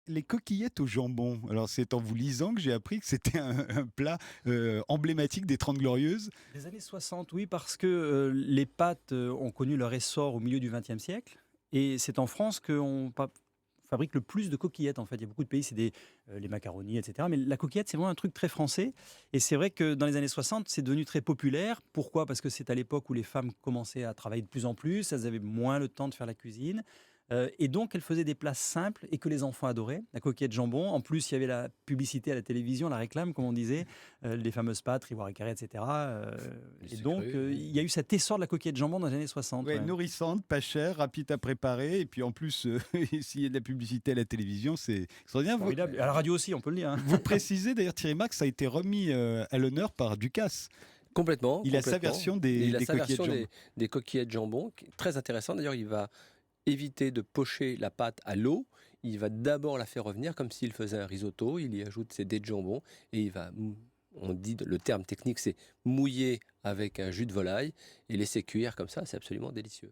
les coquillettes au jambon. Alors, c'est en vous lisant que j'ai appris que c'était un plat emblématique des Trente Glorieuses. Les années 60, oui, parce que les pâtes ont connu leur essor au milieu du XXe siècle. Et c'est en France qu'on fabrique le plus de coquillettes. En fait, il y a beaucoup de pays, c'est les macaronis, etc. Mais la coquillette, c'est vraiment un truc très français. Et c'est vrai que dans les années 60, c'est devenu très populaire. Pourquoi? Parce que c'est à l'époque où les femmes commençaient à travailler de plus en plus. Elles avaient moins le temps de faire la cuisine. Et donc, elles faisaient des plats simples et que les enfants adoraient. La coquillette jambon. En plus, il y avait la publicité à la télévision, la réclame, comme on disait, les fameuses pâtes, Rivoire et Carré, etc. Les Et donc, sucrés, oui. il y a eu cet essor de la coquillette jambon dans les années 60. Ouais, Ouais. nourrissante, pas chère, rapide à préparer. Et puis en plus, s'il y a de la publicité à la télévision, c'est extraordinaire. Vous, Formidable. Et à la radio aussi, on peut le dire, hein. vous précisez d'ailleurs, Thierry Marx, ça a été remis à l'honneur par Ducasse. Complètement. Il a sa complètement. version Et il a des sa coquillettes version jambon. des coquillettes jambon, qui est très intéressant. D'ailleurs, il va éviter de pocher la pâte à l'eau. Il va d'abord la faire revenir comme s'il faisait un risotto. Il y ajoute ses dés de jambon et il va, on dit, le terme technique, c'est mouiller avec un jus de volaille et laisser cuire comme ça. C'est absolument délicieux.